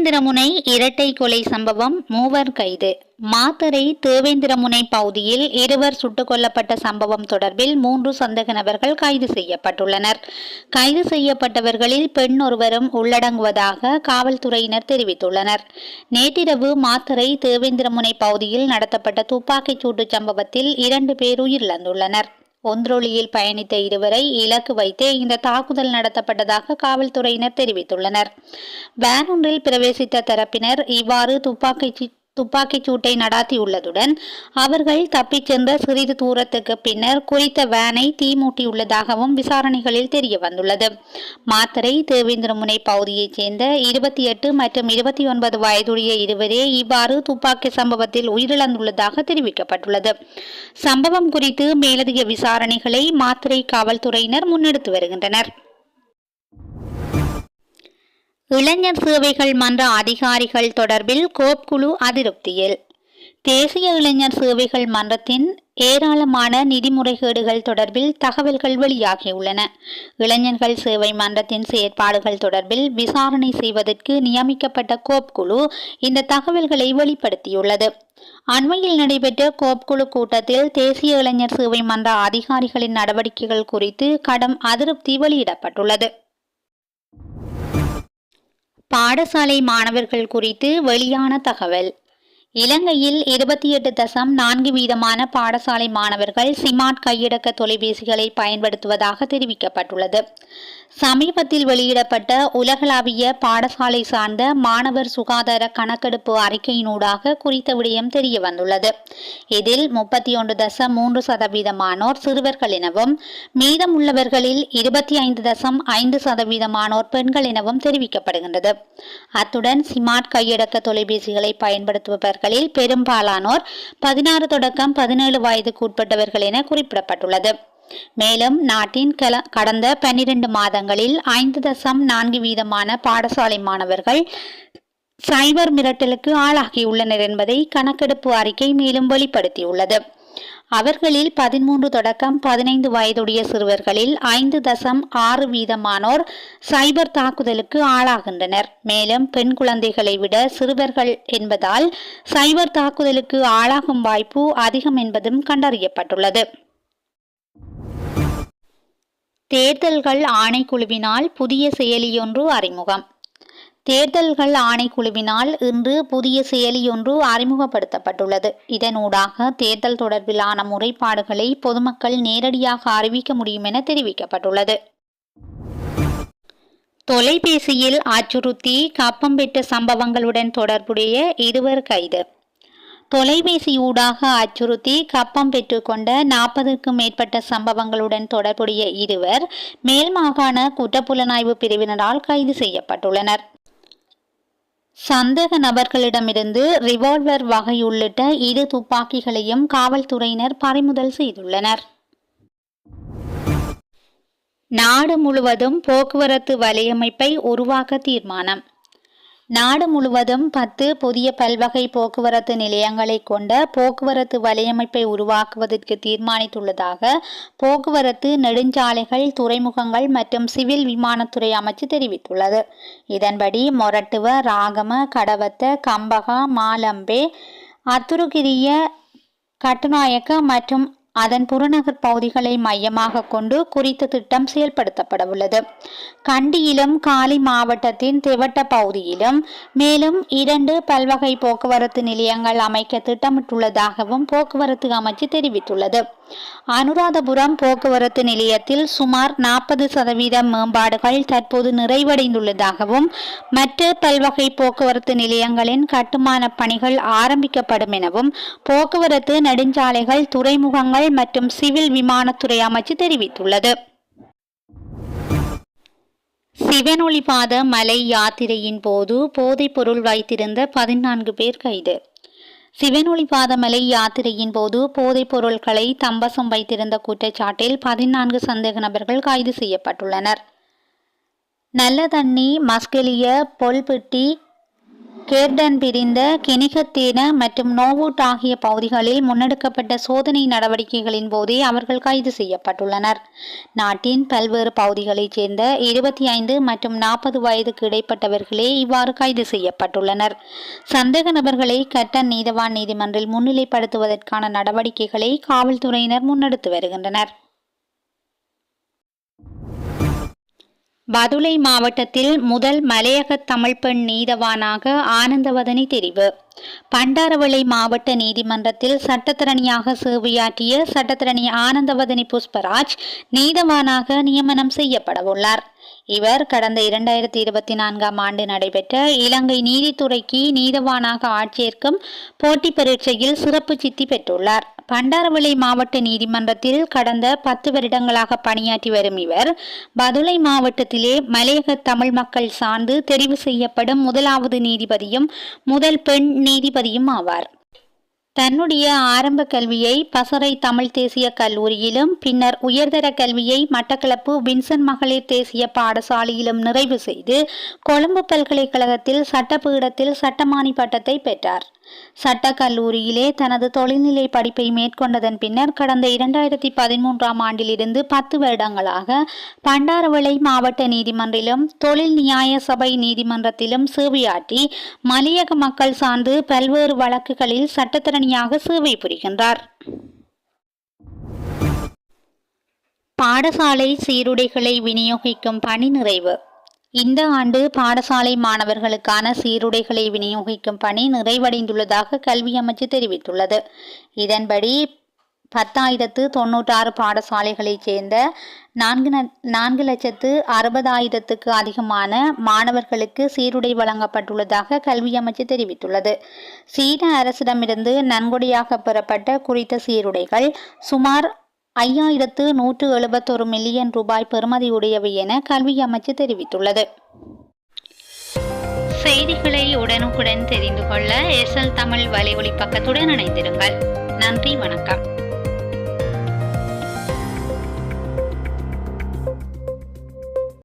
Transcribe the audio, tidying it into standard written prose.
தேவேந்திரமுனை இரட்டை கொலை சம்பவம், மூவர் கைது. மாத்தறை தேவேந்திரமுனை பகுதியில் இருவர் சுட்டுக் கொல்லப்பட்ட சம்பவம் தொடர்பில் 3 சந்தேக நபர்கள் கைது செய்யப்பட்டுள்ளனர். கைது செய்யப்பட்டவர்களில் பெண் ஒருவரும் உள்ளடங்குவதாக காவல்துறையினர் தெரிவித்துள்ளனர். நேற்றிரவு மாத்தறை தேவேந்திரமுனை பகுதியில் நடத்தப்பட்ட துப்பாக்கிச் சூட்டு சம்பவத்தில் 2 பேர் உயிரிழந்துள்ளனர். ஒன்றொலியில் பயணித்த இருவரை இலக்கு வைத்தே இந்த தாக்குதல் நடத்தப்பட்டதாக காவல்துறையினர் தெரிவித்துள்ளனர். வேன் ஒன்றில் பிரவேசித்த தரப்பினர் இவ்வாறு துப்பாக்கிச் சூட்டை நடாத்தியுள்ளதுடன் அவர்கள் தப்பிச் சென்ற சிறிது தூரத்துக்கு பின்னர் குறித்த வேனை தீமூட்டியுள்ளதாகவும் விசாரணைகளில் தெரிய வந்துள்ளது. மாத்தறை தேவேந்திரமுனை பகுதியைச் சேர்ந்த 28 மற்றும் 29 வயதுடைய இருவரே இவ்வாறு துப்பாக்கி சம்பவத்தில் உயிரிழந்துள்ளதாக தெரிவிக்கப்பட்டுள்ளது. சம்பவம் குறித்து மேலதிக விசாரணைகளை மாத்தறை காவல்துறையினர் முன்னெடுத்து வருகின்றனர். இளைஞர் சேவைகள் மன்ற அதிகாரிகள் தொடர்பில் கோப் குழு அதிருப்தியில். தேசிய இளைஞர் சேவைகள் மன்றத்தின் ஏராளமான நிதி முறைகேடுகள் தொடர்பில் தகவல்கள் வெளியாகியுள்ளன. இளைஞர்கள் சேவை மன்றத்தின் செயற்பாடுகள் தொடர்பில் விசாரணை செய்வதற்கு நியமிக்கப்பட்ட கோப் குழு இந்த தகவல்களை வெளிப்படுத்தியுள்ளது. அண்மையில் நடைபெற்ற கோப் குழு கூட்டத்தில் தேசிய இளைஞர் சேவை மன்ற அதிகாரிகளின் நடவடிக்கைகள் குறித்து கடும் அதிருப்தி வெளியிடப்பட்டுள்ளது. பாடசாலை மாணவர்கள் குறித்து வெளியான தகவல். இலங்கையில் 28.4% பாடசாலை மாணவர்கள் ஸ்மார்ட் கையடக்க தொலைபேசிகளை பயன்படுத்துவதாக தெரிவிக்கப்பட்டுள்ளது. சமீபத்தில் வெளியிடப்பட்ட உலகளாவிய பாடசாலை சார்ந்த மாணவர் சுகாதார கணக்கெடுப்பு அறிக்கையினூடாக குறித்த விடயம் தெரிய வந்துள்ளது. இதில் 31.3% சிறுவர்கள் எனவும் மீதமுள்ளவர்களில் 25.5% பெண்கள் எனவும் தெரிவிக்கப்படுகின்றது. அத்துடன் ஸ்மார்ட் கையடக்க தொலைபேசிகளை பயன்படுத்துபவர்களில் பெரும்பாலானோர் 16 தொடக்கம் 17 வயதுக்கு உட்பட்டவர்கள் என குறிப்பிடப்பட்டுள்ளது. மேலும் நாட்டின் கடந்த 12 மாதங்களில் 5.4% பாடசாலை மாணவர்கள் சைபர் மிரட்டலுக்கு ஆளாகியுள்ளனர் என்பதை கணக்கெடுப்பு அறிக்கை மேலும் வெளிப்படுத்தியுள்ளது. அவர்களில் 13 தொடக்கம் 15 வயதுடைய சிறுவர்களில் 5.6% சைபர் தாக்குதலுக்கு ஆளாகின்றனர். மேலும் பெண் குழந்தைகளை விட சிறுவர்கள் என்பதால் சைபர் தாக்குதலுக்கு ஆளாகும் வாய்ப்பு அதிகம் என்பதும் கண்டறியப்பட்டுள்ளது. தேர்தல்கள் ஆணைக்குழுவினால் புதிய செயலியொன்று அறிமுகம். தேர்தல்கள் ஆணைக்குழுவினால் இன்று புதிய செயலியொன்று அறிமுகப்படுத்தப்பட்டுள்ளது. இதனூடாக தேர்தல் தொடர்பிலான முறைப்பாடுகளை பொதுமக்கள் நேரடியாக அறிவிக்க முடியும் என தெரிவிக்கப்பட்டுள்ளது. தொலைபேசியில் அச்சுறுத்தி கப்பம் பெற்ற சம்பவங்களுடன் தொடர்புடைய இருவர் கைது. தொலைபேசியூடாக அச்சுறுத்தி கப்பம் பெற்றுக்கொண்ட 40க்கும் மேற்பட்ட சம்பவங்களுடன் தொடர்புடைய இருவர் மேல் மாகாண குற்றப்புலனாய்வு பிரிவினரால் கைது செய்யப்பட்டுள்ளனர். சந்தேக நபர்களிடமிருந்து ரிவால்வர் வகை உள்ளிட்ட 2 துப்பாக்கிகளையும் காவல்துறையினர் பறிமுதல் செய்துள்ளனர். நாடு முழுவதும் போக்குவரத்து வலையமைப்பை உருவாக்க தீர்மானம். நாடு முழுவதும் 10 புதிய பல்வகை போக்குவரத்து நிலையங்களை கொண்ட போக்குவரத்து வலையமைப்பை உருவாக்குவதற்கு தீர்மானித்துள்ளதாக போக்குவரத்து, நெடுஞ்சாலைகள், துறைமுகங்கள் மற்றும் சிவில் விமானத்துறை அமைச்சு தெரிவித்துள்ளது. இதன்படி மொரட்டுவ, ராகம, கடவத்த, கம்பகா, மாலம்பே, அத்துருகிரிய, கட்டுநாயக்க மற்றும் அதன் புறநகர் பகுதிகளை மையமாக கொண்டு குறித்த திட்டம் செயல்படுத்தப்பட உள்ளது. கண்டியிலும் காலி மாவட்டத்தின் தெவட்ட பகுதியிலும் மேலும் 2 பல்வகை போக்குவரத்து நிலையங்கள் அமைக்க திட்டமிட்டுள்ளதாகவும் போக்குவரத்து அமைச்சு தெரிவித்துள்ளது. அனுராதபுரம் போக்குவரத்து நிலையத்தில் சுமார் 40% மேம்பாடுகள் தற்போது நிறைவடைந்துள்ளதாகவும் மற்ற பல்வகை போக்குவரத்து நிலையங்களின் கட்டுமான பணிகள் ஆரம்பிக்கப்படும் எனவும் போக்குவரத்து, நெடுஞ்சாலைகள், துறைமுகங்கள் மற்றும் சிவில் விமானத்துறை அமைச்சு தெரிவித்துள்ளது. சிவனொளிபாத மலை யாத்திரையின் போது போதைப் பொருள் வைத்திருந்த 14 பேர் கைது. சிவனொளிபாத மலை யாத்திரையின் போது போதைப் பொருட்களை தம்பசம் வைத்திருந்த குற்றச்சாட்டில் 14 சந்தேக நபர்கள் கைது செய்யப்பட்டுள்ளனர். நல்லதண்ணி, மஸ்கெலிய, பொல்பெட்டி, கேர்டன் பிரிந்த கெனிகத்தேன மற்றும் நோவுட் ஆகிய பகுதிகளில் முன்னெடுக்கப்பட்ட சோதனை நடவடிக்கைகளின் போதே அவர்கள் கைது செய்யப்பட்டுள்ளனர். நாட்டின் பல்வேறு பகுதிகளைச் சேர்ந்த 25 மற்றும் 40 வயதுக்கு இடைப்பட்டவர்களே இவ்வாறு கைது செய்யப்பட்டுள்ளனர். சந்தேக நபர்களை கட்டன் நீதவான் நீதிமன்றில் முன்னிலைப்படுத்துவதற்கான நடவடிக்கைகளை காவல்துறையினர் முன்னெடுத்து வருகின்றனர். பதுளை மாவட்டத்தில் முதல் மலையக தமிழ் பெண் நீதவானாக ஆனந்தவதனி தெரிவு. பண்டாரவளை மாவட்ட நீதிமன்றத்தில் சட்டத்தரணியாக சேவையாற்றிய சட்டத்தரணி ஆனந்தவதனி புஷ்பராஜ் நீதவானாக நியமனம் செய்யப்படவுள்ளார். இவர் கடந்த 2024ஆம் ஆண்டு நடைபெற்ற இலங்கை நீதித்துறைக்கு நீதவானாக ஆட்சேர்க்கும் போட்டி பரீட்சையில் சிறப்பு சித்தி பெற்றுள்ளார். பண்டாரவளை மாவட்ட நீதிமன்றத்தில் கடந்த 10 வருடங்களாக பணியாற்றி வரும் இவர் பதுளை மாவட்டத்திலே மலையக தமிழ் மக்கள் சார்ந்து தெரிவு செய்யப்படும் முதலாவது நீதிபதியும் முதல் பெண் நீதிபதியும் ஆவார். தன்னுடைய ஆரம்ப கல்வியை பசறை தமிழ் தேசிய கல்லூரியிலும் பின்னர் உயர்தர கல்வியை மட்டக்களப்பு வின்சன் மகளிர் தேசிய பாடசாலையிலும் நிறைவு செய்து கொழும்பு பல்கலைக்கழகத்தில் சட்டப்பீடத்தில் சட்டமானி பட்டத்தை பெற்றார். சட்ட கல்லூரியிலே தனது தொழில்நிலை படிப்பை மேற்கொண்டதன் பின்னர் கடந்த 2013ஆம் ஆண்டிலிருந்து 10 வருடங்களாக பண்டாரவளை மாவட்ட நீதிமன்றிலும் தொழில் நியாய சபை நீதிமன்றத்திலும் சேவையாற்றி மலையக மக்கள் சார்ந்து பல்வேறு வழக்குகளில் சட்டத்தரணியாக சேவை புரிகின்றார். பாடசாலை சீருடைகளை விநியோகிக்கும் பணி நிறைவு. இந்த ஆண்டு பாடசாலை மாணவர்களுக்கான சீருடைகளை விநியோகிக்கும் பணி நிறைவடைந்துள்ளதாக கல்வி அமைச்சு தெரிவித்துள்ளது. இதன்படி 10,096 பாடசாலைகளைச் சேர்ந்த 4,60,000க்கு அதிகமான மாணவர்களுக்கு சீருடை வழங்கப்பட்டுள்ளதாக கல்வி அமைச்சு தெரிவித்துள்ளது. சீன அரசிடமிருந்து நன்கொடையாக பெறப்பட்ட குறித்த சீருடைகள் சுமார் 5,171 மில்லியன் ரூபாய் பெறுமதியுடையவை என கல்வி அமைச்சு தெரிவித்துள்ளது. செய்திகளை உடனுக்குடன் தெரிந்து கொள்ள SL தமிழ் வலையொலி பக்கத்துடன் இணைந்திருங்கள். நன்றி, வணக்கம்.